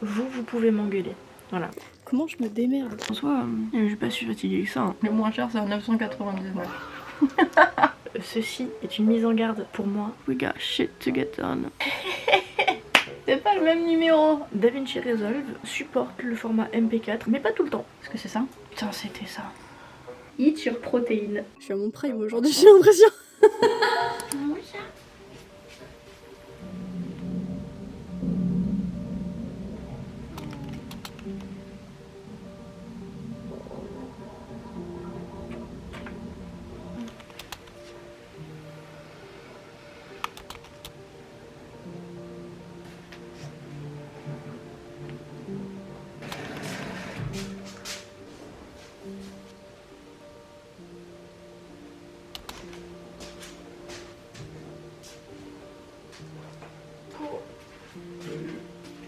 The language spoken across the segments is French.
Vous pouvez m'engueuler. Voilà. Comment je me démerde? En soi, je suis pas si fatiguée que ça. Hein. Le moins cher c'est à 999. Ceci est une mise en garde pour moi. We got shit to get done. C'est pas le même numéro. DaVinci Resolve supporte le format MP4, mais pas tout le temps. Est-ce que c'est ça? Putain, c'était ça. Eat your protéines. Je suis à mon prime aujourd'hui, j'ai l'impression.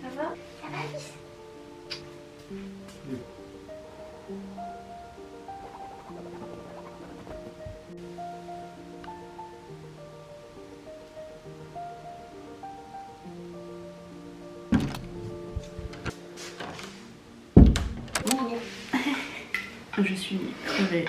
Ça va? Ça va, Alice? Je suis crevée.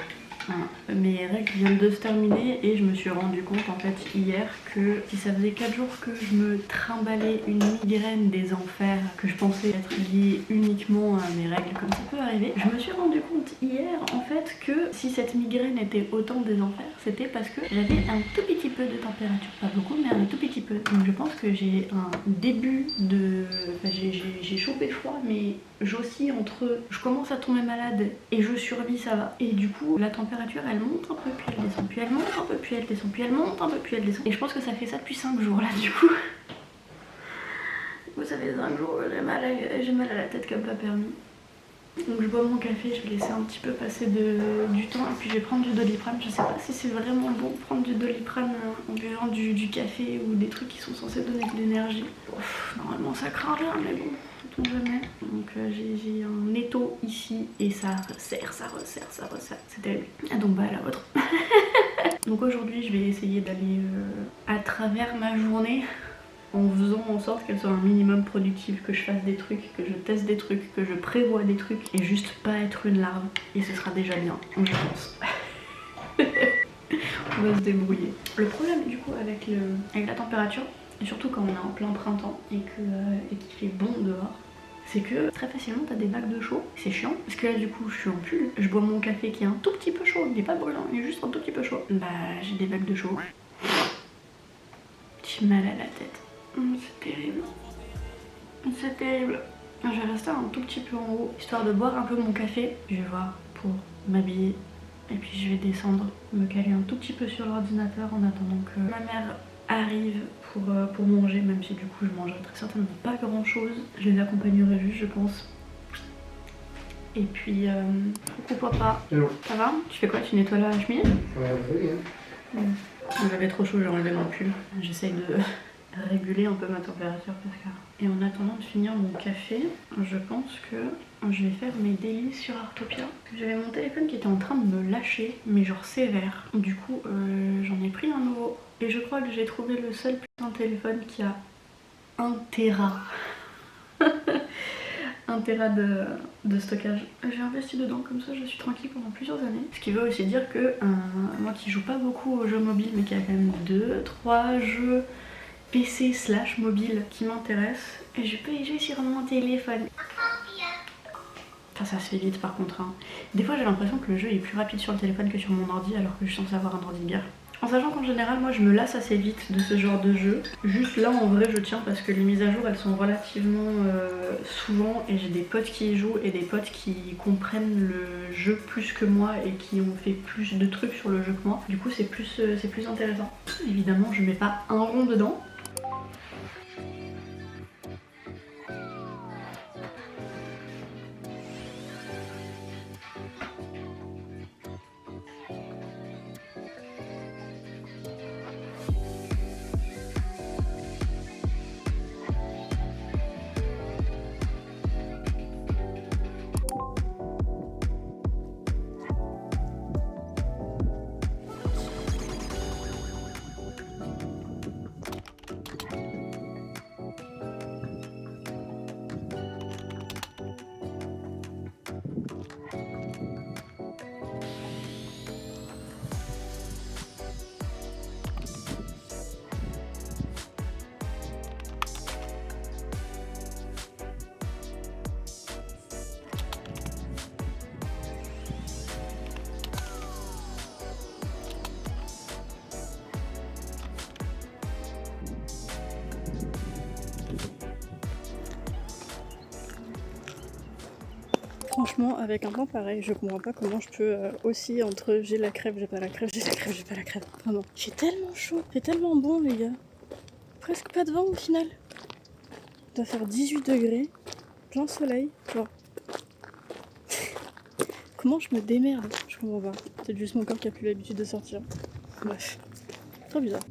Mes règles viennent de se terminer et je me suis rendu compte en fait hier que si ça faisait 4 jours que je me trimballais une migraine des enfers, que je pensais être liée uniquement à mes règles comme ça peut arriver, je me suis rendu compte hier en fait que si cette migraine était autant des enfers, c'était parce que j'avais un tout petit peu de température, pas beaucoup mais un tout petit peu. Donc je pense que j'ai un début de... Enfin, j'ai chopé froid mais j'oscille entre je commence à tomber malade et je survis, ça va. Et du coup la température elle monte un peu puis elle descend, puis elle monte un peu puis elle descend, puis elle monte un peu puis elle descend. Et je pense que ça fait ça depuis 5 jours là du coup. Ça fait 5 jours que j'ai mal à la tête comme pas permis. Donc je bois mon café, je vais laisser un petit peu passer du temps et puis je vais prendre du Doliprane. Je sais pas si c'est vraiment bon de prendre du Doliprane en buvant du café ou des trucs qui sont censés donner de l'énergie. Normalement ça craint rien mais bon, sait-on jamais. Donc j'ai un étau ici et ça resserre, ça resserre, ça resserre. C'est terrible. Ah donc bah la vôtre. Donc aujourd'hui je vais essayer d'aller à travers ma journée en faisant en sorte qu'elle soit un minimum productive, que je fasse des trucs, que je teste des trucs, que je prévoie des trucs et juste pas être une larve. Et ce sera déjà bien, je pense. On va se débrouiller. Le problème du coup avec la température, et surtout quand on est en plein printemps et qu'il fait bon dehors, c'est que très facilement t'as des vagues de chaud, c'est chiant, parce que là du coup je suis en pull, je bois mon café qui est un tout petit peu chaud, il n'est pas brûlant, il est juste un tout petit peu chaud. Bah j'ai des vagues de chaud, j'ai mal à la tête. C'est terrible. C'est terrible. Je vais rester un tout petit peu en haut, histoire de boire un peu mon café. Je vais voir pour m'habiller. Et puis je vais descendre, me caler un tout petit peu sur l'ordinateur en attendant que ma mère arrive pour manger, même si du coup je mangerai très certainement pas grand chose. Je les accompagnerai juste, je pense. Et puis, pourquoi pas. Hello. Ça va? Tu fais quoi? Tu nettoies la chemise? Oui, hein. J'avais trop chaud, j'ai enlevé mon pull. J'essaye de réguler un peu ma température parce que... Et en attendant de finir mon café, je pense que je vais faire mes délices sur Artopia. J'avais mon téléphone qui était en train de me lâcher, mais genre sévère. Du coup, j'en ai pris un nouveau. Et je crois que j'ai trouvé le seul putain de téléphone qui a 1 Tera. 1 Tera de stockage. J'ai investi dedans, comme ça je suis tranquille pendant plusieurs années. Ce qui veut aussi dire que moi qui joue pas beaucoup aux jeux mobiles, mais qui a quand même 2-3 jeux PC / mobile qui m'intéressent, et je peux y jouer sur mon téléphone. Enfin, ça se fait vite par contre. Hein. Des fois j'ai l'impression que le jeu est plus rapide sur le téléphone que sur mon ordi, alors que je suis censée avoir un ordi de guerre. En sachant qu'en général, moi je me lasse assez vite de ce genre de jeu. Juste là, en vrai, je tiens parce que les mises à jour elles sont relativement souvent et j'ai des potes qui y jouent et des potes qui comprennent le jeu plus que moi et qui ont fait plus de trucs sur le jeu que moi. Du coup, c'est plus intéressant. Évidemment, je mets pas un rond dedans. Franchement, avec un temps pareil, je comprends pas comment je peux aussi entre j'ai la crève, j'ai pas la crève, j'ai la crève, j'ai pas la crève. Vraiment. J'ai tellement chaud, c'est tellement bon les gars. Presque pas de vent au final. Il doit faire 18 degrés, plein soleil. Genre. Comment je me démerde? Je comprends pas. C'est juste mon corps qui a plus l'habitude de sortir. Bref. Trop bizarre.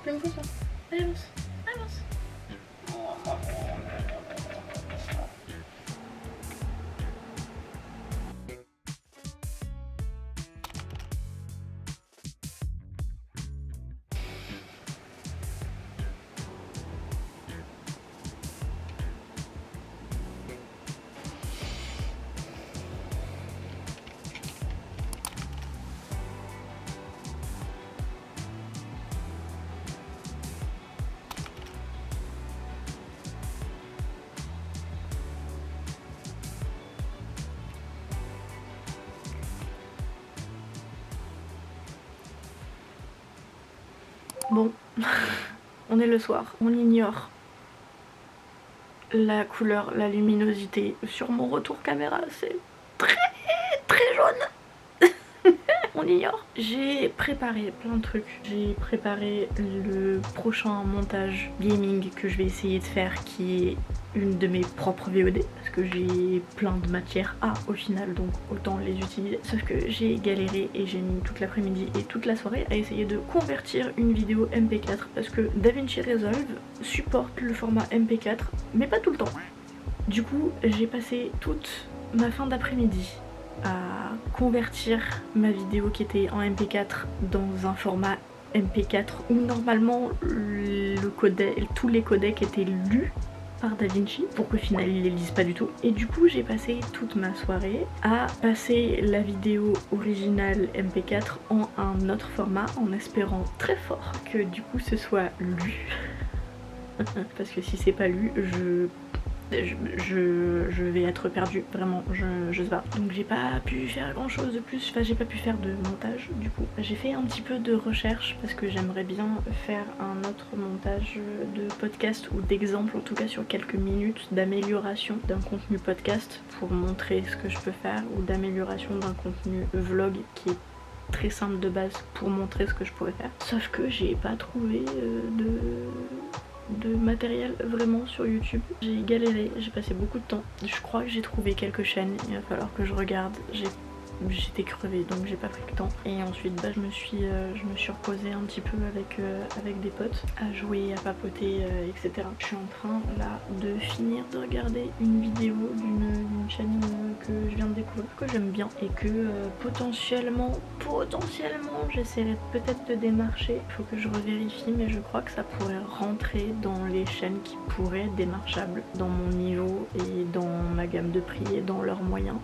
Fais-moi ça. Allez, avance. Avance. Bon, on est le soir, on ignore la couleur, la luminosité sur mon retour caméra, c'est très jaune. On ignore. J'ai préparé plein de trucs. J'ai préparé le prochain montage gaming que je vais essayer de faire, qui est une de mes propres VOD, parce que j'ai plein de matières au final, donc autant les utiliser. Sauf que j'ai galéré et j'ai mis toute l'après-midi et toute la soirée à essayer de convertir une vidéo MP4, parce que DaVinci Resolve supporte le format MP4, mais pas tout le temps. Du coup, j'ai passé toute ma fin d'après-midi à convertir ma vidéo qui était en MP4 dans un format MP4 où normalement tous les codecs étaient lus par DaVinci pour qu'au final ils les lisent pas du tout. Et du coup j'ai passé toute ma soirée à passer la vidéo originale MP4 en un autre format, en espérant très fort que du coup ce soit lu. Parce que si c'est pas lu, je vais être perdue, vraiment, je sais pas. Donc j'ai pas pu faire grand chose de plus, enfin j'ai pas pu faire de montage du coup. J'ai fait un petit peu de recherche parce que j'aimerais bien faire un autre montage de podcast ou d'exemple, en tout cas sur quelques minutes d'amélioration d'un contenu podcast pour montrer ce que je peux faire, ou d'amélioration d'un contenu vlog qui est très simple de base pour montrer ce que je pourrais faire. Sauf que j'ai pas trouvé de matériel vraiment sur YouTube. J'ai galéré, j'ai passé beaucoup de temps. Je crois que j'ai trouvé quelques chaînes, il va falloir que je regarde. J'étais crevée donc j'ai pas pris le temps. Et ensuite je me suis reposée un petit peu avec des potes, à jouer, à papoter, etc. Je suis en train là de finir de regarder une vidéo d'une chaîne que je viens de découvrir, que j'aime bien, et que potentiellement j'essaierai peut-être de démarcher. Il faut que je revérifie, mais je crois que ça pourrait rentrer dans les chaînes qui pourraient être démarchables dans mon niveau et dans ma gamme de prix et dans leurs moyens.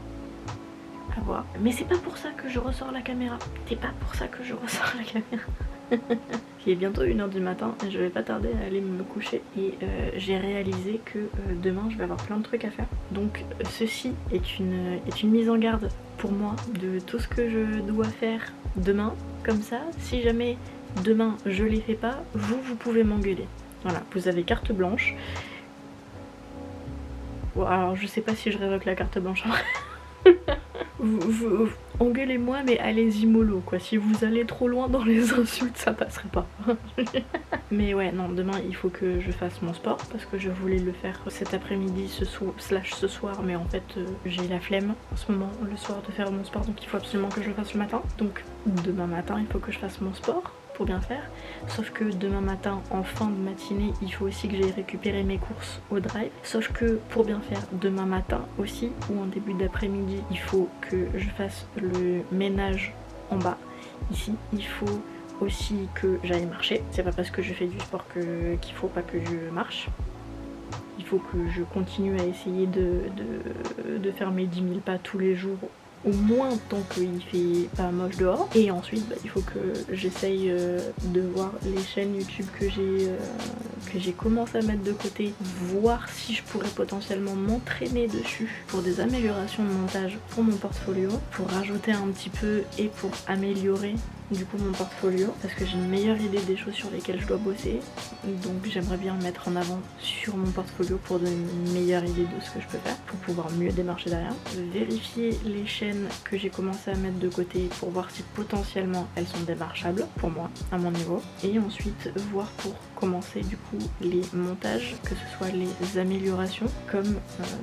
À voir. Mais c'est pas pour ça que je ressors la caméra. C'est pas pour ça que je ressors la caméra. Il est bientôt 1h du matin et je vais pas tarder à aller me coucher. Et j'ai réalisé que demain je vais avoir plein de trucs à faire. Donc ceci est une mise en garde pour moi de tout ce que je dois faire demain. Comme ça, si jamais demain je les fais pas, vous pouvez m'engueuler. Voilà, vous avez carte blanche. Bon, alors je sais pas si je révoque la carte blanche. Vous engueulez-moi, mais allez-y mollo quoi. Si vous allez trop loin dans les insultes, ça passerait pas. Mais ouais, non, demain il faut que je fasse mon sport, parce que je voulais le faire cet après-midi, ce soir, mais en fait j'ai la flemme en ce moment le soir de faire mon sport, donc il faut absolument que je le fasse le matin. Donc demain matin il faut que je fasse mon sport. pour bien faire. Sauf que demain matin, en fin de matinée, il faut aussi que j'aille récupérer mes courses au drive. Sauf que pour bien faire demain matin aussi, ou en début d'après-midi, il faut que je fasse le ménage en bas. Ici, il faut aussi que j'aille marcher. C'est pas parce que je fais du sport qu'il faut pas que je marche. Il faut que je continue à essayer de faire mes 10 000 pas tous les jours, au moins tant qu'il fait pas moche dehors. Et ensuite il faut que j'essaye de voir les chaînes YouTube que j'ai commencé à mettre de côté, voir si je pourrais potentiellement m'entraîner dessus pour des améliorations de montage pour mon portfolio, pour rajouter un petit peu et pour améliorer du coup mon portfolio, parce que j'ai une meilleure idée des choses sur lesquelles je dois bosser, donc j'aimerais bien mettre en avant sur mon portfolio pour donner une meilleure idée de ce que je peux faire pour pouvoir mieux démarcher derrière. Vérifier les chaînes que j'ai commencé à mettre de côté pour voir si potentiellement elles sont démarchables pour moi à mon niveau, et ensuite voir pour commencer du coup les montages, que ce soit les améliorations comme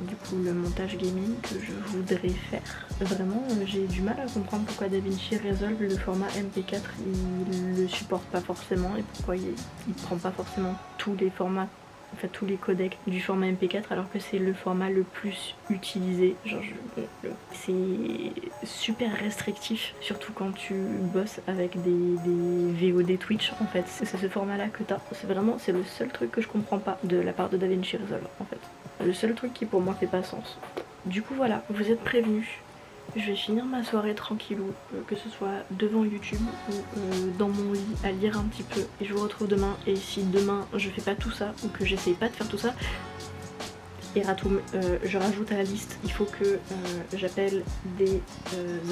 du coup le montage gaming que je voudrais faire. Vraiment j'ai du mal à comprendre pourquoi DaVinci Resolve, le format MP4 il le supporte pas forcément, et pourquoi il prend pas forcément tous les formats, en fait tous les codecs du format MP4, alors que c'est le format le plus utilisé. Genre c'est super restrictif, surtout quand tu bosses avec des VOD Twitch en fait. C'est ce format là que t'as. C'est le seul truc que je comprends pas de la part de DaVinci Resolve en fait. Le seul truc qui pour moi fait pas sens. Du coup voilà, vous êtes prévenus. Je vais finir ma soirée tranquillou, que ce soit devant YouTube ou dans mon lit à lire un petit peu, et je vous retrouve demain. Et si demain je fais pas tout ça ou que j'essaye pas de faire tout ça, erratum, je rajoute à la liste, il faut que j'appelle des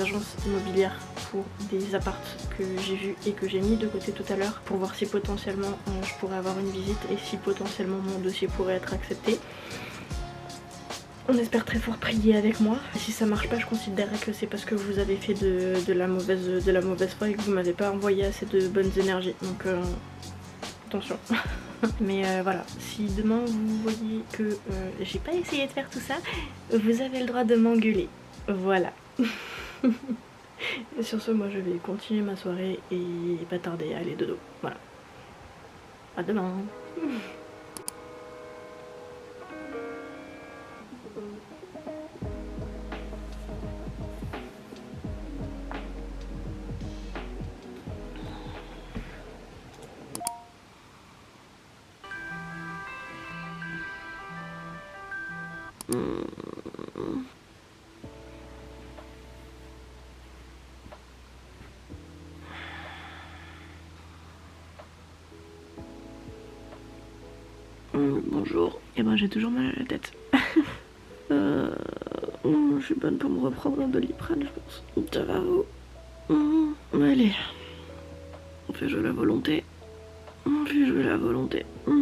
agences immobilières pour des apparts que j'ai vus et que j'ai mis de côté tout à l'heure, pour voir si potentiellement je pourrais avoir une visite et si potentiellement mon dossier pourrait être accepté. On espère très fort prier avec moi. Si ça marche pas, je considérerais que c'est parce que vous avez fait de la mauvaise foi et que vous m'avez pas envoyé assez de bonnes énergies. Donc attention. Mais voilà, si demain vous voyez que j'ai pas essayé de faire tout ça, vous avez le droit de m'engueuler. Voilà. Et sur ce, moi je vais continuer ma soirée et pas tarder à aller dodo. Voilà. À demain. Bonjour. Et ben j'ai toujours mal à la tête. Je suis bonne pour me reprendre un Doliprane, je pense. Ça va vous? Allez. On fait jouer la volonté.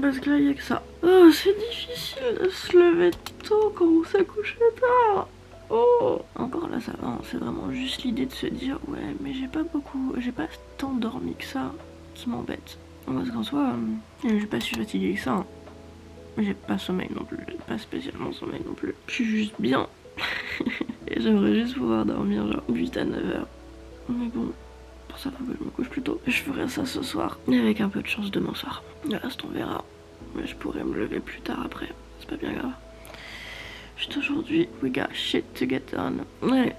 Parce que là y a que ça. Oh, c'est difficile de se lever tôt quand on s'est couché tard. Oh, encore là ça va, c'est vraiment juste l'idée de se dire ouais mais j'ai pas tant dormi que ça qui m'embête. Parce qu'en soi, j'ai pas si fatigué que ça. Hein. J'ai pas sommeil non plus, j'ai pas spécialement sommeil non plus. Je suis juste bien. Et j'aimerais juste pouvoir dormir genre 8 à 9 heures. Mais bon, pour ça faut que je me couche plus tôt. Je ferai ça ce soir, et avec un peu de chance demain soir. Le reste on verra. Mais je pourrais me lever plus tard après, c'est pas bien grave. Juste aujourd'hui, we got shit to get done. Allez.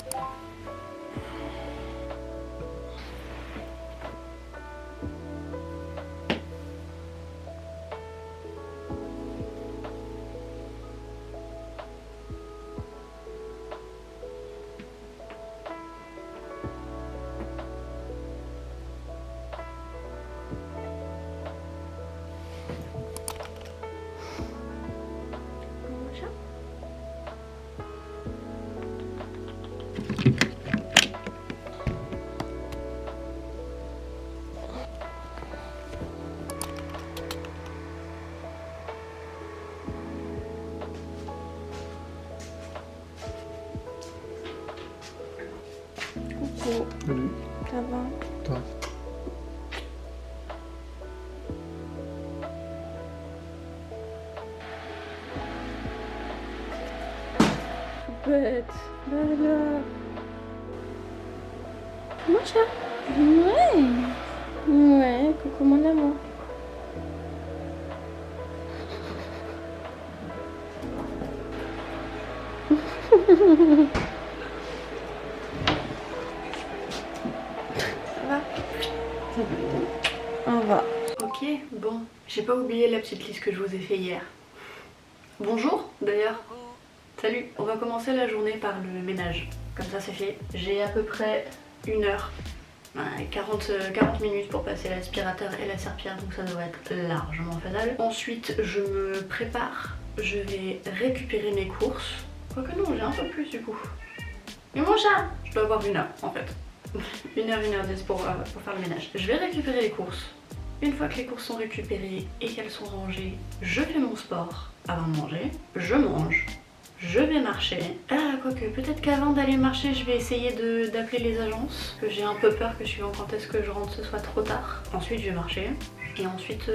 Salut. Ça va? Toi. Bête. Voilà. Moi ça? Ouais. Ouais, coucou mon amour. Ça va? On va. Ok, bon, j'ai pas oublié la petite liste que je vous ai fait hier. Bonjour d'ailleurs. Salut. On va commencer la journée par le ménage. Comme ça c'est fait. J'ai à peu près 1 heure. 40 minutes pour passer l'aspirateur et la serpillière, donc ça devrait être largement faisable. Ensuite je me prépare, je vais récupérer mes courses. Quoique non, j'ai un peu plus du coup. Mais mon chat, je dois avoir 1 heure en fait. 1 heure 10 pour faire le ménage. Je vais récupérer les courses. Une fois que les courses sont récupérées et qu'elles sont rangées, je fais mon sport avant de manger, je mange, je vais marcher. Ah, quoique, peut-être qu'avant d'aller marcher, je vais essayer d'appeler les agences, que j'ai un peu peur que suivant quand est-ce que je rentre ce soit trop tard. Ensuite, je vais marcher. Et ensuite,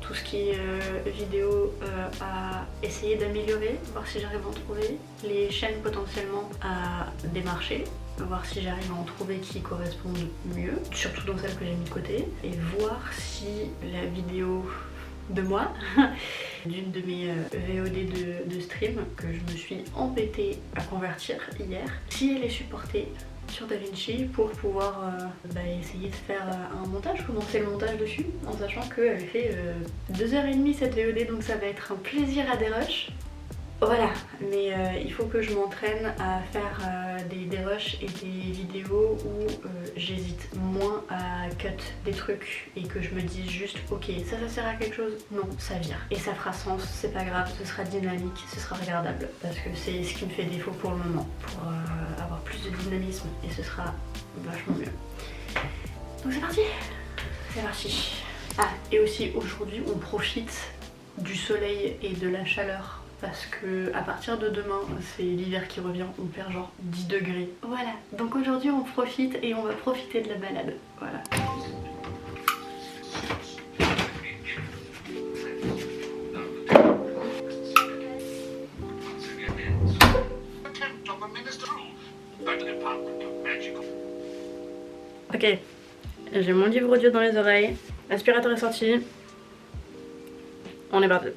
tout ce qui est vidéo à essayer d'améliorer, voir si j'arrive à en trouver. Les chaînes potentiellement à démarcher, voir si j'arrive à en trouver qui correspondent mieux, surtout dans celles que j'ai mis de côté. Et voir si la vidéo de moi, d'une de mes VOD de stream, que je me suis embêtée à convertir hier, si elle est supportée sur DaVinci pour pouvoir essayer de faire un montage, commencer le montage dessus, en sachant qu'elle fait 2h30 cette VOD, donc ça va être un plaisir à dérush. Voilà, mais il faut que je m'entraîne à faire des rushs et des vidéos où j'hésite moins à cut des trucs et que je me dise juste ok, ça sert à quelque chose, non, ça vire. Et ça fera sens, c'est pas grave, ce sera dynamique, ce sera regardable. Parce que c'est ce qui me fait défaut pour le moment, pour avoir plus de dynamisme et ce sera vachement mieux. Donc c'est parti. C'est parti. Ah, et aussi aujourd'hui on profite du soleil et de la chaleur. Parce que à partir de demain, c'est l'hiver qui revient, on perd genre 10 degrés. Voilà, donc aujourd'hui on profite et on va profiter de la balade. Voilà. Ok, j'ai mon livre audio dans les oreilles, l'aspirateur est sorti, on est parti.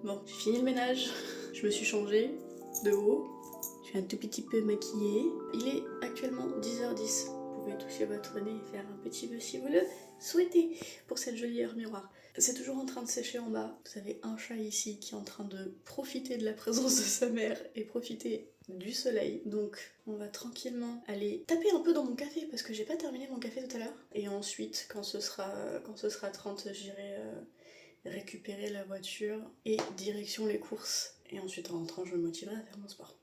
Bon, j'ai fini le ménage, je me suis changée de haut, je suis un tout petit peu maquillée. Il est actuellement 10h10, vous pouvez toucher votre nez et faire un petit vœu si vous le souhaitez pour cette jolie heure miroir. C'est toujours en train de sécher en bas, vous avez un chat ici qui est en train de profiter de la présence de sa mère et profiter du soleil. Donc on va tranquillement aller taper un peu dans mon café parce que j'ai pas terminé mon café tout à l'heure. Et ensuite quand ce sera 30, j'irai récupérer la voiture et direction les courses. Et ensuite en rentrant je me motiverai à faire mon sport.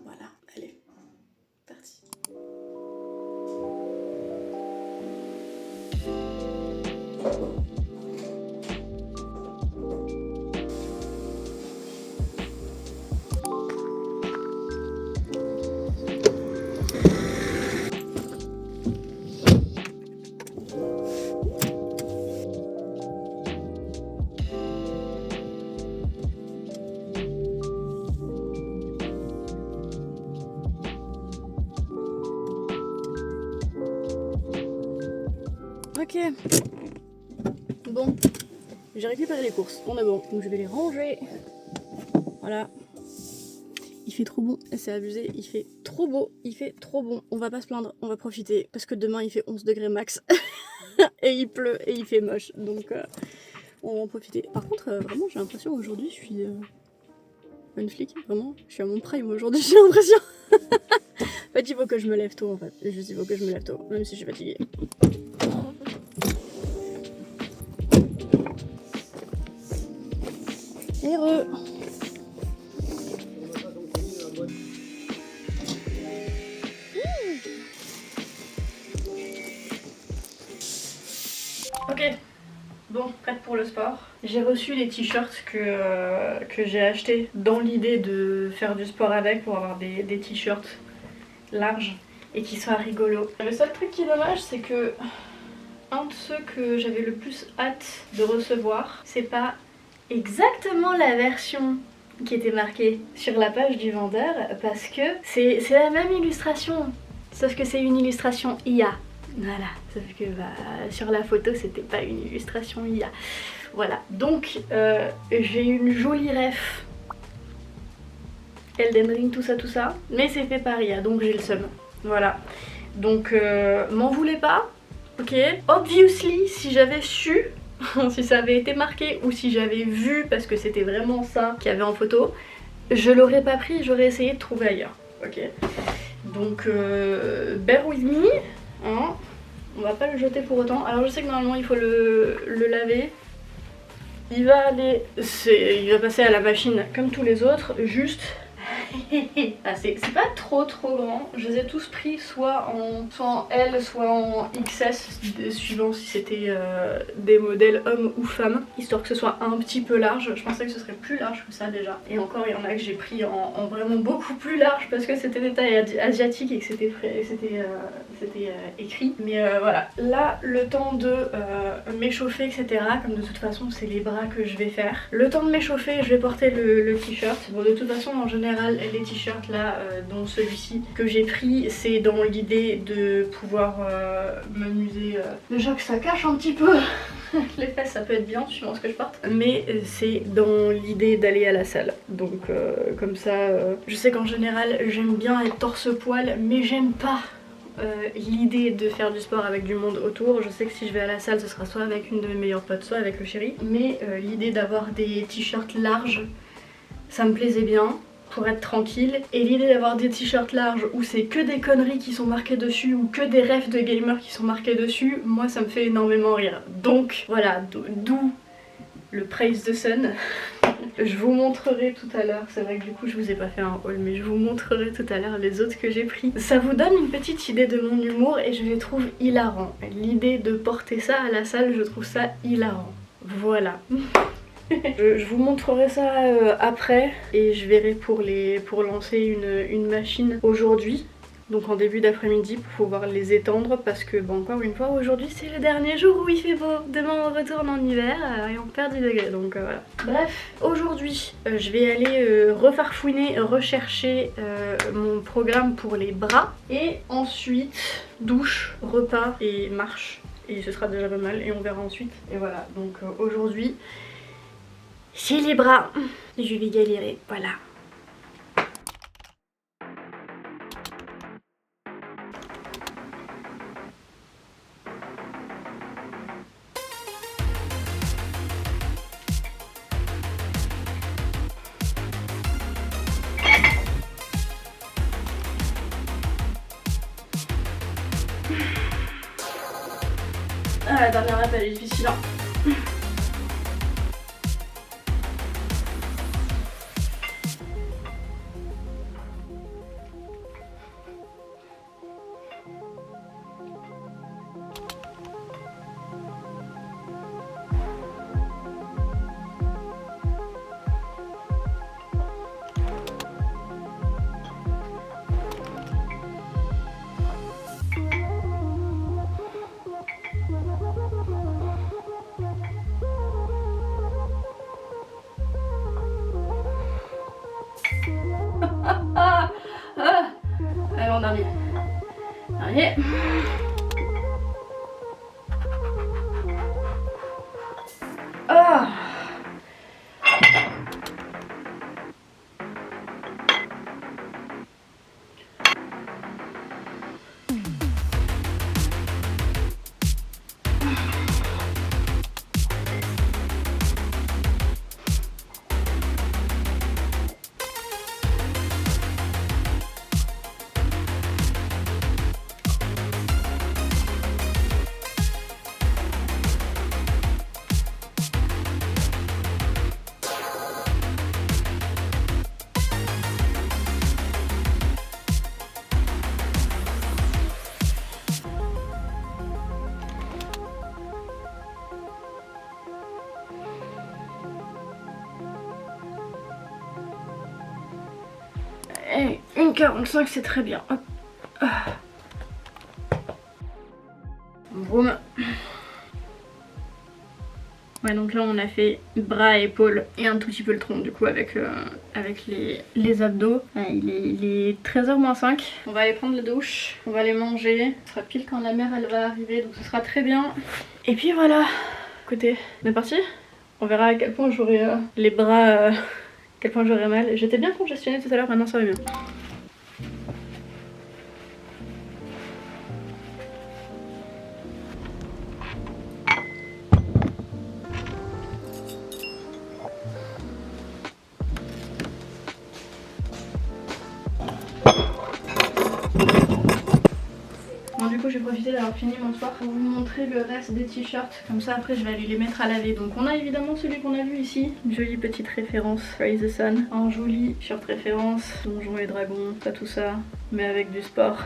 Voilà, allez, parti. Ok, bon, j'ai récupéré les courses, on est bon, donc je vais les ranger. Voilà, il fait trop bon, c'est abusé, il fait trop beau, il fait trop bon. On va pas se plaindre, on va profiter, parce que demain il fait 11 degrés max, et il pleut, et il fait moche, donc on va en profiter. Par contre, vraiment j'ai l'impression aujourd'hui je suis Une flic, vraiment, je suis à mon prime aujourd'hui, j'ai l'impression. En fait, il faut que je me lève tôt en fait. Juste, il faut que je me lève tôt, même si je suis fatiguée. Heureux. Ok, bon, prête pour le sport. J'ai reçu les t-shirts que j'ai achetés dans l'idée de faire du sport avec pour avoir des t-shirts larges et qui soient rigolos. Le seul truc qui est dommage, c'est que un de ceux que j'avais le plus hâte de recevoir, c'est pas exactement la version qui était marquée sur la page du vendeur parce que c'est la même illustration, sauf que c'est une illustration IA. Voilà, sauf que sur la photo c'était pas une illustration IA. Voilà, donc j'ai une jolie ref Elden Ring, tout ça, mais c'est fait par IA, donc j'ai le seum. Voilà, donc m'en voulez pas, ok. Obviously, si j'avais su, si ça avait été marqué ou si j'avais vu, parce que c'était vraiment ça qu'il y avait en photo, je l'aurais pas pris, j'aurais essayé de trouver ailleurs, ok. Donc bear with me. Hein, on va pas le jeter pour autant. Alors je sais que normalement il faut le laver. Il va passer à la machine comme tous les autres, juste. Ah, c'est pas trop grand. Je les ai tous pris soit en L, soit en XS, suivant si c'était des modèles hommes ou femmes, histoire que ce soit un petit peu large. Je pensais que ce serait plus large que ça déjà. Et encore, il y en a que j'ai pris en vraiment beaucoup plus large parce que c'était des tailles asiatiques et que c'était écrit. Mais voilà, là, le temps de m'échauffer, etc. Comme de toute façon, c'est les bras que je vais faire. Le temps de m'échauffer, je vais porter le t-shirt. Bon, de toute façon, en général, les t-shirts là, dont celui-ci que j'ai pris, c'est dans l'idée de pouvoir m'amuser. Déjà que ça cache un petit peu les fesses, ça peut être bien suivant ce que je porte, mais c'est dans l'idée d'aller à la salle. Donc comme ça, je sais qu'en général j'aime bien être torse-poil, mais j'aime pas l'idée de faire du sport avec du monde autour. Je sais que si je vais à la salle, ce sera soit avec une de mes meilleures potes, soit avec le chéri, mais l'idée d'avoir des t-shirts larges, ça me plaisait bien pour être tranquille, et l'idée d'avoir des t-shirts larges où c'est que des conneries qui sont marquées dessus ou que des refs de gamers qui sont marqués dessus, moi ça me fait énormément rire. Donc voilà, d'où le praise the sun. Je vous montrerai tout à l'heure, c'est vrai que du coup je vous ai pas fait un haul, mais je vous montrerai tout à l'heure les autres que j'ai pris. Ça vous donne une petite idée de mon humour et je les trouve hilarants. L'idée de porter ça à la salle, je trouve ça hilarant. Voilà. Je vous montrerai ça après et je verrai pour lancer une machine aujourd'hui, donc en début d'après-midi, pour pouvoir les étendre parce que bon, encore une fois, aujourd'hui c'est le dernier jour où il fait beau. Demain on retourne en hiver et on perd 10 degrés, donc voilà. Bref, aujourd'hui je vais aller refarfouiner, rechercher mon programme pour les bras et ensuite douche, repas et marche, et ce sera déjà pas mal et on verra ensuite. Et voilà, donc aujourd'hui c'est les bras, je vais galérer, voilà. Ah, la dernière rep elle est difficile, hein. Allez, en dernier. Dernier. Ah. Et 1,45 c'est très bien. Hop. Boum. Ouais, donc là on a fait bras, épaules et un tout petit peu le tronc du coup avec les abdos. Ouais, il est 13h-5. On va aller prendre la douche, on va aller manger. Ce sera pile quand la mère elle va arriver, donc ce sera très bien. Et puis voilà. Écoutez, on est parti. On verra à quel point j'aurai les bras, à quel point j'aurai mal. J'étais bien congestionnée tout à l'heure, maintenant ça va mieux. Du coup j'ai profité d'avoir fini mon soir pour vous montrer le reste des t-shirts, comme ça après je vais aller les mettre à laver. Donc on a évidemment celui qu'on a vu ici, une jolie petite référence Rise the Sun, un joli shirt référence, Donjons et Dragons, pas tout ça, mais avec du sport.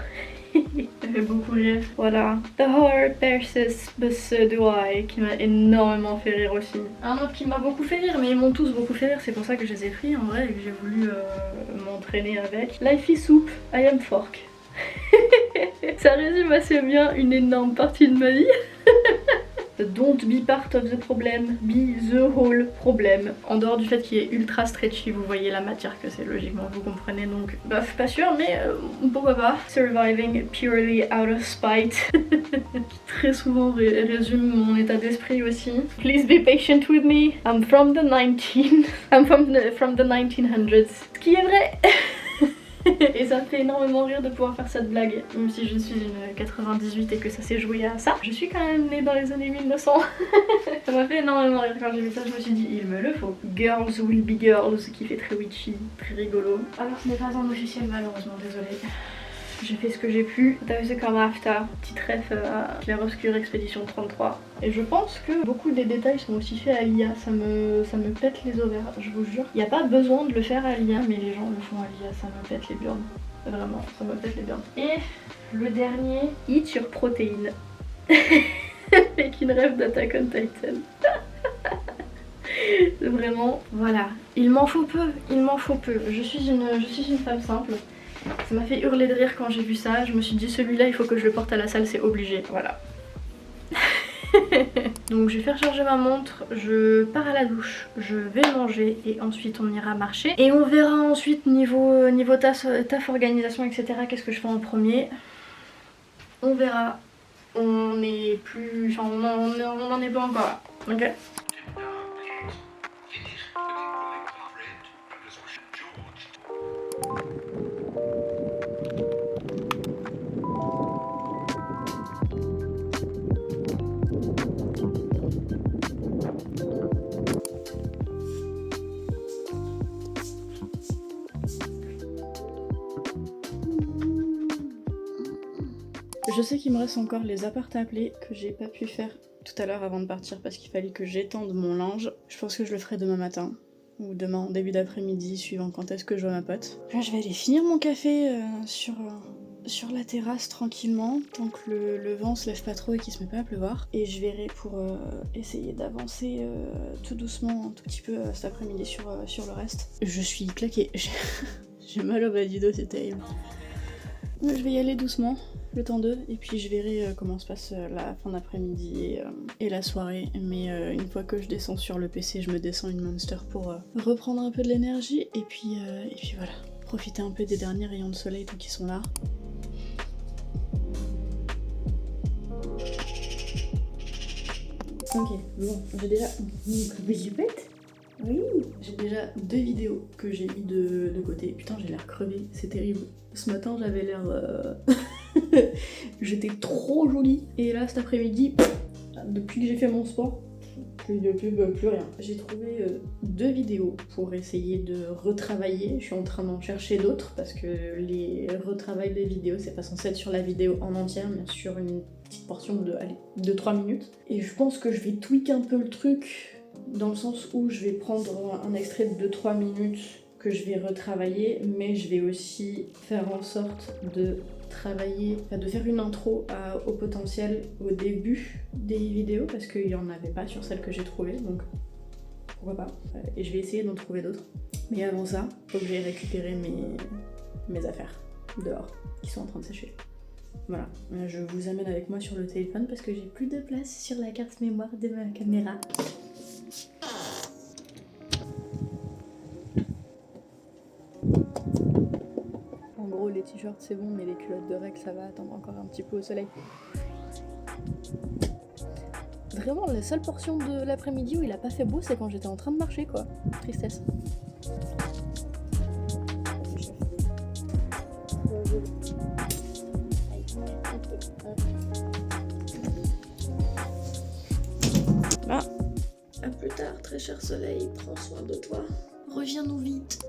Ça fait beaucoup rire. Voilà, The Heart versus But So Do I, qui m'a énormément fait rire aussi. Un autre qui m'a beaucoup fait rire, mais ils m'ont tous beaucoup fait rire, c'est pour ça que je les ai pris en vrai et que j'ai voulu m'entraîner avec. Life is Soup, I Am Fork. Ça résume assez bien une énorme partie de ma vie. Don't be part of the problem, be the whole problem. En dehors du fait qu'il est ultra stretchy, vous voyez la matière que c'est, logiquement, vous comprenez, donc bof, pas sûr, mais pourquoi pas. Surviving purely out of spite. Qui très souvent résume mon état d'esprit aussi. Please be patient with me, I'm from the 1900s. Ce qui est vrai. Et ça me fait énormément rire de pouvoir faire cette blague, même si je suis une 98 et que ça s'est joué à ça. Je suis quand même née dans les années 1900. Ça m'a fait énormément rire quand j'ai vu ça, je me suis dit il me le faut. Girls will be girls, qui fait très witchy, très rigolo. Alors ce n'est pas un officiel malheureusement, désolée. J'ai fait ce que j'ai pu. T'as vu ce comme after, petite ref à Clair-Obscur Expédition 33. Et je pense que beaucoup des détails sont aussi faits à l'IA, ça me pète les ovaires, je vous jure. Il n'y a pas besoin de le faire à l'IA, mais les gens le font à l'IA, ça me pète les burnes. Vraiment, ça me pète les burnes. Et le dernier, Eat Your Protein. Avec une rêve d'Attack on Titan. Vraiment, voilà. Il m'en faut peu, il m'en faut peu. Je suis une femme simple. Ça m'a fait hurler de rire quand j'ai vu ça. Je me suis dit celui-là il faut que je le porte à la salle, c'est obligé. Voilà. Donc je vais faire charger ma montre, je pars à la douche, je vais manger et ensuite on ira marcher. Et on verra ensuite niveau taf, organisation, etc. Qu'est-ce que je fais en premier. On verra. On n'est plus... Enfin on n'en est pas encore là. Ok. Je sais qu'il me reste encore les apparts à appeler que j'ai pas pu faire tout à l'heure avant de partir parce qu'il fallait que j'étende mon linge. Je pense que je le ferai demain matin ou demain en début d'après-midi suivant quand est-ce que je vois ma pote. Là je vais aller finir mon café sur la terrasse tranquillement tant que le vent se lève pas trop et qu'il se met pas à pleuvoir. Et je verrai pour essayer d'avancer tout doucement un tout petit peu cet après-midi sur le reste. Je suis claquée. J'ai mal au bas du dos, c'est terrible. Mais je vais y aller doucement. Le temps d'eux, et puis je verrai comment se passe la fin d'après-midi et la soirée. Mais une fois que je descends sur le PC, je me descends une Monster pour reprendre un peu de l'énergie, et puis voilà, profiter un peu des derniers rayons de soleil tant qu'ils sont là. Ok, bon, j'ai déjà... Oui, j'ai déjà 2 vidéos que j'ai mis de côté. Putain, j'ai l'air crevée, c'est terrible. Ce matin, j'avais l'air... J'étais trop jolie. Et là, cet après-midi, depuis que j'ai fait mon sport, plus rien. J'ai trouvé 2 vidéos pour essayer de retravailler. Je suis en train d'en chercher d'autres parce que les retravails des vidéos, c'est pas censé être sur la vidéo en entière, mais sur une petite portion de 3 minutes. Et je pense que je vais tweak un peu le truc dans le sens où je vais prendre un extrait de 2-3 minutes que je vais retravailler, mais je vais aussi faire en sorte de travailler, de faire une intro au potentiel au début des vidéos parce qu'il n'y en avait pas sur celle que j'ai trouvée, donc pourquoi pas. Et je vais essayer d'en trouver d'autres. Mais avant ça, faut que j'aille récupérer mes affaires dehors qui sont en train de sécher. Voilà, je vous amène avec moi sur le téléphone parce que j'ai plus de place sur la carte mémoire de ma caméra. En gros, les t-shirts c'est bon, mais les culottes de règles ça va attendre encore un petit peu au soleil. Vraiment, la seule portion de l'après-midi où il a pas fait beau, c'est quand j'étais en train de marcher, quoi. Tristesse. Ah. À plus tard, très cher soleil, prends soin de toi. Reviens-nous vite.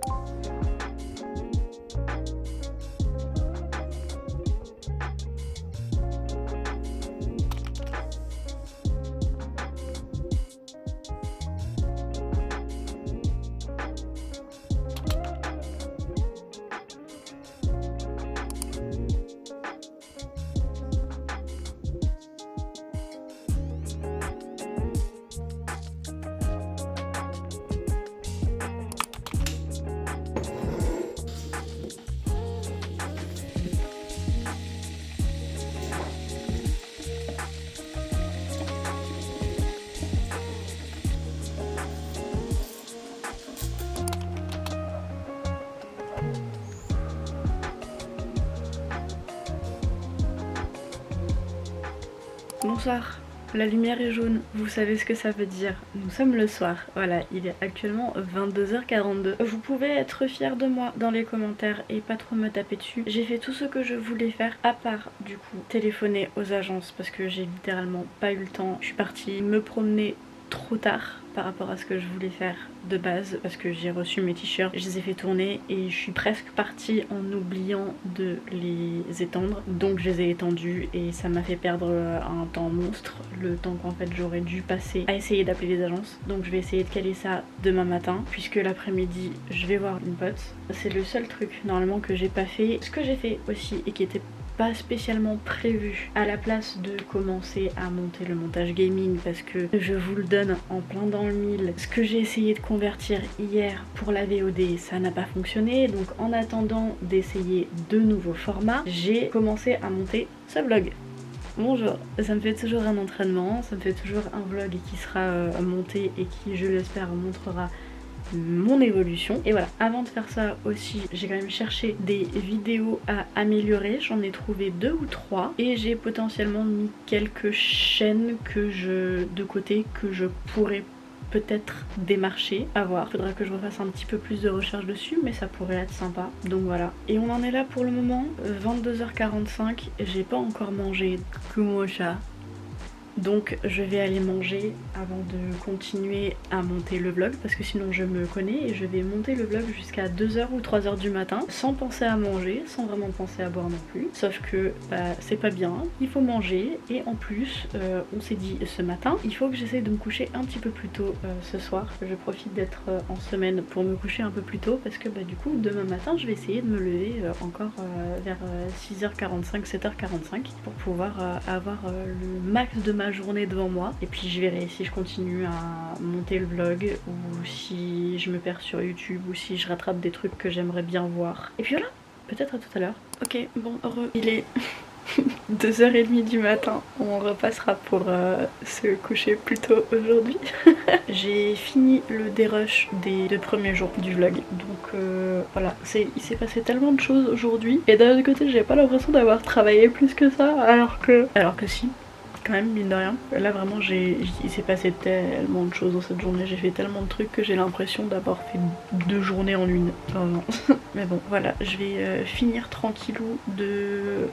Bonsoir, la lumière est jaune, vous savez ce que ça veut dire. Nous sommes le soir, voilà, il est actuellement 22h42. Vous pouvez être fiers de moi dans les commentaires et pas trop me taper dessus. J'ai fait tout ce que je voulais faire, à part du coup téléphoner aux agences parce que j'ai littéralement pas eu le temps. Je suis partie me promener trop tard par rapport à ce que je voulais faire de base parce que j'ai reçu mes t-shirts, je les ai fait tourner et je suis presque partie en oubliant de les étendre, donc je les ai étendus et ça m'a fait perdre un temps monstre, le temps qu'en fait j'aurais dû passer à essayer d'appeler les agences. Donc je vais essayer de caler ça demain matin puisque l'après-midi je vais voir une pote. C'est le seul truc normalement que j'ai pas fait. Ce que j'ai fait aussi et qui était pas spécialement prévu à la place de commencer à monter le montage gaming parce que je vous le donne en plein dans le mille. Ce que j'ai essayé de convertir hier pour la VOD ça n'a pas fonctionné, donc en attendant d'essayer de nouveaux formats j'ai commencé à monter ce vlog. Bonjour, ça me fait toujours un entraînement, ça me fait toujours un vlog qui sera monté et qui je l'espère montrera mon évolution. Et voilà, avant de faire ça aussi j'ai quand même cherché des vidéos à améliorer, j'en ai trouvé 2 ou 3 et j'ai potentiellement mis quelques chaînes de côté que je pourrais peut-être démarcher, à voir. Faudra que je refasse un petit peu plus de recherche dessus mais ça pourrait être sympa, donc voilà. Et on en est là pour le moment, 22h45, j'ai pas encore mangé que mon chat. Donc je vais aller manger avant de continuer à monter le vlog parce que sinon je me connais et je vais monter le vlog jusqu'à 2h ou 3h du matin sans penser à manger, sans vraiment penser à boire non plus. Sauf que c'est pas bien, il faut manger et en plus on s'est dit ce matin il faut que j'essaye de me coucher un petit peu plus tôt ce soir. Je profite d'être en semaine pour me coucher un peu plus tôt parce que du coup demain matin je vais essayer de me lever encore vers 6h45, 7h45 pour pouvoir avoir le max de ma journée devant moi et puis je verrai si je continue à monter le vlog ou si je me perds sur YouTube ou si je rattrape des trucs que j'aimerais bien voir. Et puis voilà, peut-être à tout à l'heure. Ok, bon, heureux, il est 2h30 du matin, on repassera pour se coucher plus tôt aujourd'hui. J'ai fini le dérush des 2 premiers jours du vlog, donc voilà, il s'est passé tellement de choses aujourd'hui et d'un autre côté j'ai pas l'impression d'avoir travaillé plus que ça alors que si. Quand même, mine de rien. Là vraiment il s'est passé tellement de choses dans cette journée, j'ai fait tellement de trucs que j'ai l'impression d'avoir fait 2 journées en une. Vraiment. Mais bon voilà, je vais finir tranquillou de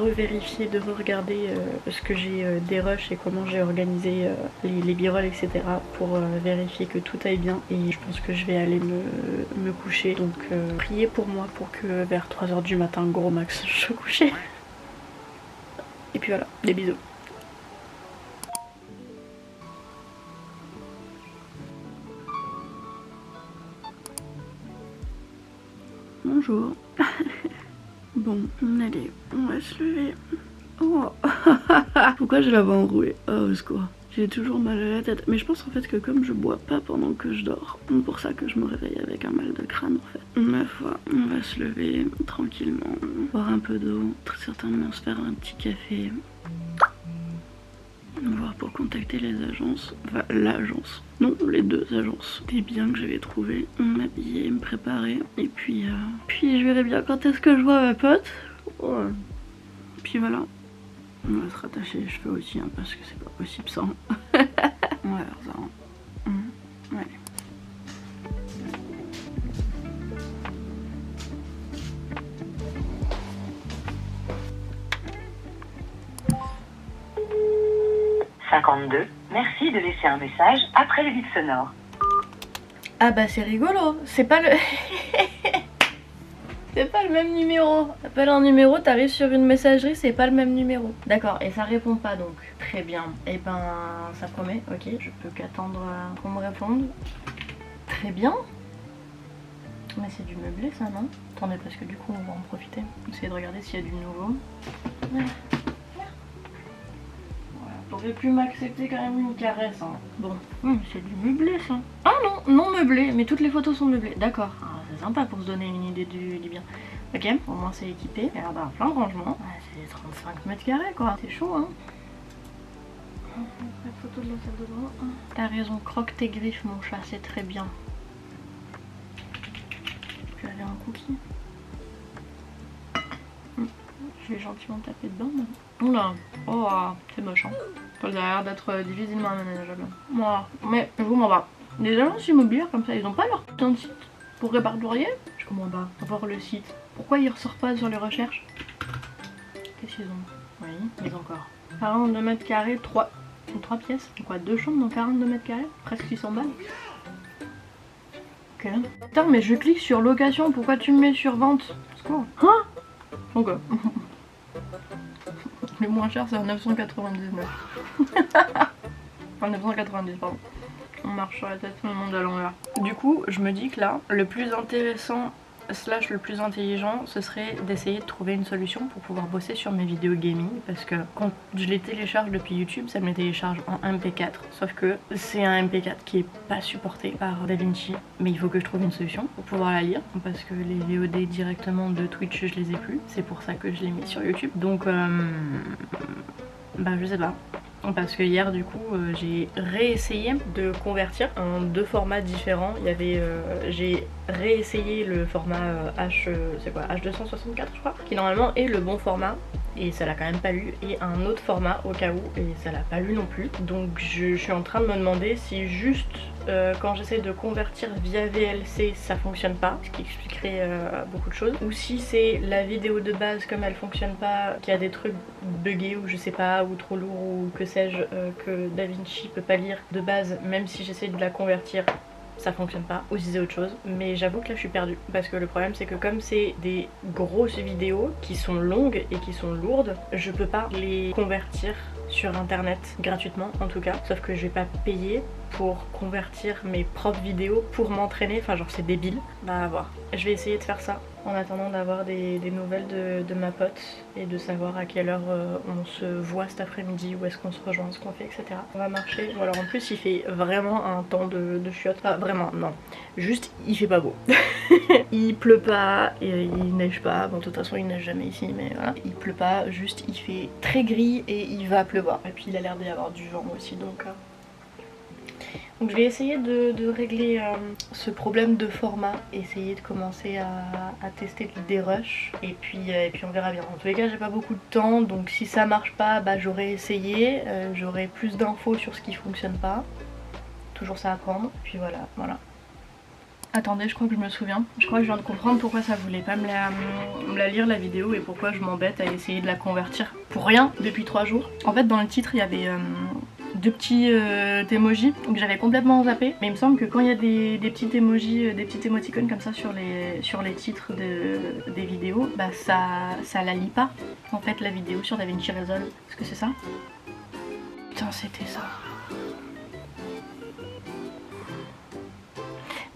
revérifier, de regarder ce que j'ai des rushs et comment j'ai organisé les b-rolls etc. pour vérifier que tout aille bien et je pense que je vais aller me coucher. Donc priez pour moi pour que vers 3h du matin gros max je sois couchée. Et puis voilà, des bisous. Bonjour. Bon, allez, on va se lever. Oh. Pourquoi je l'avais enroulé? Oh, au secours. J'ai toujours mal à la tête. Mais je pense en fait que comme je bois pas pendant que je dors, c'est pour ça que je me réveille avec un mal de crâne en fait. Ma foi, on va se lever tranquillement, boire un peu d'eau, très certainement se faire un petit café. Voir pour contacter les agences, enfin l'agence, non les 2 agences des biens que j'avais trouvé, m'habiller, me préparer et puis je verrai bien quand est-ce que je vois ma pote. Ouais. Puis voilà, on va se rattacher les cheveux aussi hein, parce que c'est pas possible sans. On va faire ça. Ouais. Merci de laisser un message après le bip sonore. Ah bah c'est rigolo, c'est pas le... c'est pas le même numéro. T'appelles un numéro, t'arrives sur une messagerie, c'est pas le même numéro. D'accord, et ça répond pas donc. Très bien. Et ben ça promet, ok. Je peux qu'attendre qu'on me réponde. Très bien. Mais c'est du meublé ça, non? Attendez, parce que du coup on va en profiter. Essayer de regarder s'il y a du nouveau. Ouais. T'aurais pu m'accepter quand même une caresse hein. Bon, c'est du meublé ça. Ah non, non meublé, mais toutes les photos sont meublées. D'accord, ah, c'est sympa pour se donner une idée du bien. Ok, au moins c'est équipé. Et alors plein de rangements. Ouais, c'est 35 mètres carrés quoi, c'est chaud hein. Photo de la salle de bain. T'as raison, croque tes griffes mon chat, c'est très bien. Je vais aller un cookie. Je vais gentiment taper dedans. Oula, oh, c'est moche hein. Ça a l'air d'être difficilement aménageable. Voilà, mais je vous m'en va. Les agences immobilières comme ça, ils ont pas leur putain de site pour répertorier. Je comprends pas, voir le site. Pourquoi ils ressortent pas sur les recherches? Qu'est-ce qu'ils ont? Oui, ils ont encore. 42 mètres carrés, 3 pièces. Quoi, 2 chambres dans 42 mètres carrés? Presque 600 balles. Ok. Putain, mais je clique sur location, pourquoi tu me mets sur vente? Hein? Ok. Le moins cher c'est à 999. Enfin 990 pardon. On marche sur la tête, le monde à l'envers. Du coup, je me dis que là, le plus intéressant / le plus intelligent, ce serait d'essayer de trouver une solution pour pouvoir bosser sur mes vidéos gaming, parce que quand je les télécharge depuis YouTube, ça me les télécharge en MP4, sauf que c'est un MP4 qui est pas supporté par DaVinci, mais il faut que je trouve une solution pour pouvoir la lire, parce que les VOD directement de Twitch, je les ai plus, c'est pour ça que je les mets sur YouTube, donc bah je sais pas. Parce que hier du coup j'ai réessayé de convertir en 2 formats différents. Il y avait j'ai réessayé le format c'est quoi, H264 je crois, qui normalement est le bon format et ça l'a quand même pas lu, et un autre format au cas où et ça l'a pas lu non plus. Donc je suis en train de me demander si juste quand j'essaie de convertir via VLC ça fonctionne pas, ce qui expliquerait beaucoup de choses, ou si c'est la vidéo de base comme elle fonctionne pas, qu'il y a des trucs buggés ou je sais pas, ou trop lourds ou que sais-je, que DaVinci peut pas lire de base même si j'essaie de la convertir ça fonctionne pas, ou si c'est autre chose. Mais j'avoue que là je suis perdue, parce que le problème c'est que comme c'est des grosses vidéos qui sont longues et qui sont lourdes, je peux pas les convertir sur internet gratuitement en tout cas, sauf que je vais pas payer pour convertir mes propres vidéos pour m'entraîner, enfin genre c'est débile. Bah à voir, je vais essayer de faire ça en attendant d'avoir des nouvelles de ma pote et de savoir à quelle heure on se voit cet après-midi, où est-ce qu'on se rejoint, ce qu'on fait, etc. On va marcher. Bon, alors en plus il fait vraiment un temps de chiottes, enfin vraiment non, juste il fait pas beau. Il pleut pas et il neige pas, bon de toute façon il neige jamais ici, mais voilà, il pleut pas, juste il fait très gris et il va pleuvoir, et puis il a l'air d'y avoir du vent aussi, donc je vais essayer de régler ce problème de format, essayer de commencer à tester des rushs, et puis on verra bien. En tous les cas j'ai pas beaucoup de temps, donc si ça marche pas bah j'aurai essayé, j'aurai plus d'infos sur ce qui fonctionne pas, toujours ça à apprendre, puis voilà. Attendez, je crois que je me souviens. Je crois que je viens de comprendre pourquoi ça voulait pas me la lire la vidéo et pourquoi je m'embête à essayer de la convertir pour rien depuis 3 jours. En fait dans le titre il y avait 2 petits emojis que j'avais complètement zappé, mais il me semble que quand il y a des petits emojis, des petits émoticônes comme ça sur les titres des vidéos, bah ça la lit pas en fait la vidéo sur DaVinci Resolve. Est-ce que c'est ça? Putain c'était ça.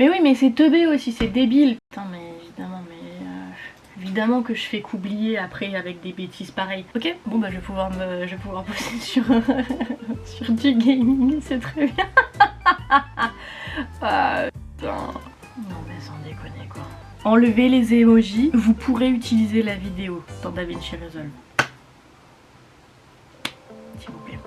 Mais oui mais c'est teubé aussi, c'est débile. Putain mais évidemment évidemment que je fais qu'oublier après avec des bêtises pareilles. Ok, bon bah je vais pouvoir bosser sur, sur du gaming, c'est très bien. Ah putain. Non mais sans déconner quoi. Enlevez les emojis, vous pourrez utiliser la vidéo dans DaVinci Resolve. S'il vous plaît.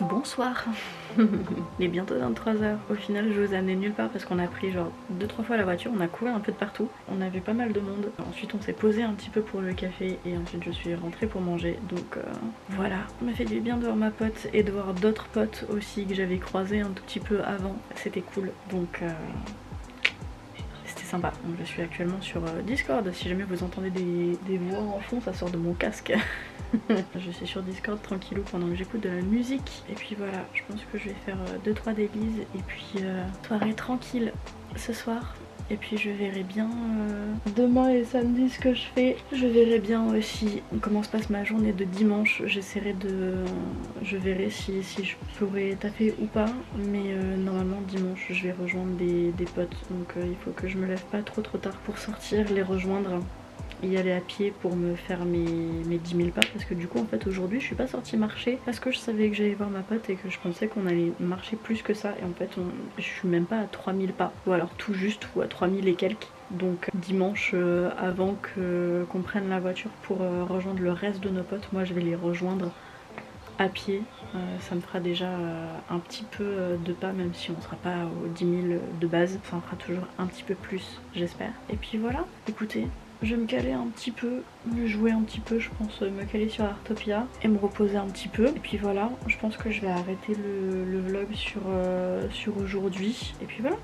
Bonsoir. Il est bientôt 23h. Au final je vous ai amené nulle part parce qu'on a pris genre 2-3 fois la voiture, on a couru un peu de partout, on avait pas mal de monde. Ensuite on s'est posé un petit peu pour le café et ensuite je suis rentrée pour manger. Donc voilà, ça m'a fait du bien de voir ma pote et de voir d'autres potes aussi que j'avais croisés un tout petit peu avant. C'était cool. Donc c'était sympa. Donc, je suis actuellement sur Discord. Si jamais vous entendez des voix en fond, ça sort de mon casque. Je suis sur Discord tranquillou pendant que j'écoute de la musique. Et puis voilà, je pense que je vais faire 2-3 déguises et puis soirée tranquille ce soir. Et puis je verrai bien demain et samedi ce que je fais. Je verrai bien aussi comment se passe ma journée de dimanche. J'essaierai de... Je verrai si je pourrais taffer ou pas. Mais normalement dimanche je vais rejoindre des potes. Donc il faut que je me lève pas trop tard pour sortir, les rejoindre. Y aller à pied pour me faire mes 10 000 pas parce que du coup en fait aujourd'hui je suis pas sortie marcher parce que je savais que j'allais voir ma pote et que je pensais qu'on allait marcher plus que ça et en fait je suis même pas à 3000 pas ou alors tout juste ou à 3000 et quelques. Donc dimanche avant qu'on prenne la voiture pour rejoindre le reste de nos potes, moi je vais les rejoindre à pied. Ça me fera déjà un petit peu de pas, même si on sera pas aux 10 000 de base, ça en fera toujours un petit peu plus j'espère. Et puis voilà, écoutez, je vais me caler un petit peu, me jouer un petit peu, je pense me caler sur Artopia et me reposer un petit peu. Et puis voilà, je pense que je vais arrêter le vlog sur aujourd'hui. Et puis voilà,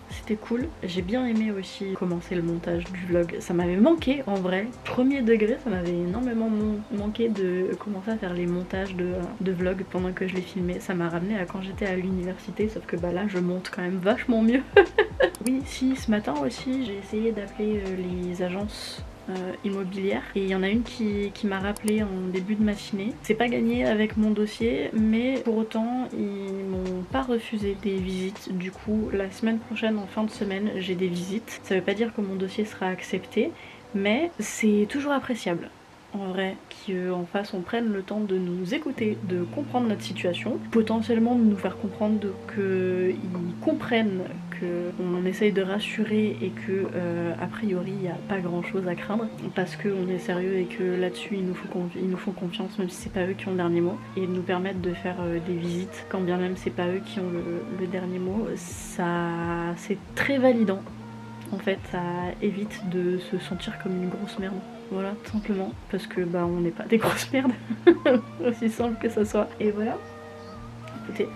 c'était cool. J'ai bien aimé aussi commencer le montage du vlog. Ça m'avait manqué en vrai, premier degré, ça m'avait énormément manqué de commencer à faire les montages de vlog pendant que je les filmais. Ça m'a ramené à quand j'étais à l'université, sauf que bah là je monte quand même vachement mieux. Oui, si, ce matin aussi j'ai essayé d'appeler les agences immobilières et il y en a une qui m'a rappelé en début de matinée. C'est pas gagné avec mon dossier, mais pour autant ils m'ont pas refusé des visites. Du coup la semaine prochaine, en fin de semaine, j'ai des visites. Ça veut pas dire que mon dossier sera accepté, mais c'est toujours appréciable en vrai qu'en face on prenne le temps de nous écouter, de comprendre notre situation, potentiellement de nous faire comprendre qu'ils comprennent qu'on essaye de rassurer et que a priori il n'y a pas grand chose à craindre parce qu'on est sérieux et que là-dessus ils nous font confiance même si c'est pas eux qui ont le dernier mot, et de nous permettre de faire des visites quand bien même c'est pas eux qui ont le dernier mot. Ça c'est très validant en fait, ça évite de se sentir comme une grosse merde. Voilà, tout simplement, parce que bah on n'est pas des grosses merdes, aussi simple que ça soit. Et voilà, écoutez,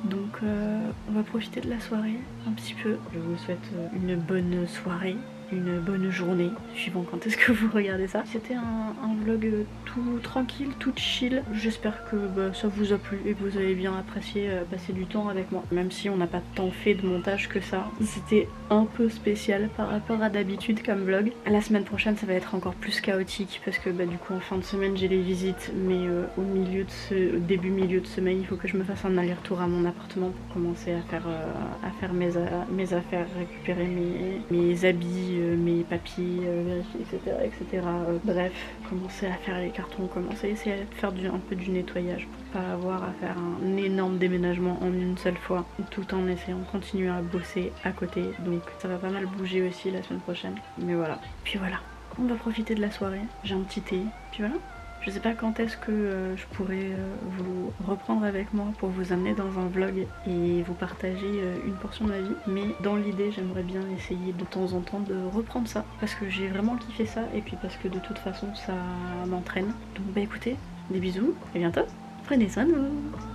donc on va profiter de la soirée un petit peu. Je vous souhaite une bonne soirée, une bonne journée, suivant quand est-ce que vous regardez ça. C'était un vlog tout tranquille, tout chill. J'espère que ça vous a plu et que vous avez bien apprécié passer du temps avec moi. Même si on n'a pas tant fait de montage que ça, c'était un peu spécial par rapport à d'habitude comme vlog. La semaine prochaine ça va être encore plus chaotique parce que du coup en fin de semaine j'ai les visites, mais au début milieu de semaine il faut que je me fasse un aller-retour à mon appartement pour commencer à faire mes affaires, récupérer mes habits, mes papiers, vérifier, etc. Bref, commencer à faire les cartons, commencer à essayer de faire un peu du nettoyage pour pas avoir à faire un énorme déménagement en une seule fois, tout en essayant de continuer à bosser à côté. Donc ça va pas mal bouger aussi la semaine prochaine. Mais voilà. Puis voilà, on va profiter de la soirée. J'ai un petit thé. Puis voilà. Je sais pas quand est-ce que je pourrais vous reprendre avec moi pour vous amener dans un vlog et vous partager une portion de ma vie, mais dans l'idée j'aimerais bien essayer de temps en temps de reprendre ça parce que j'ai vraiment kiffé ça et puis parce que de toute façon ça m'entraîne. Donc écoutez, des bisous, à bientôt, prenez soin de vous.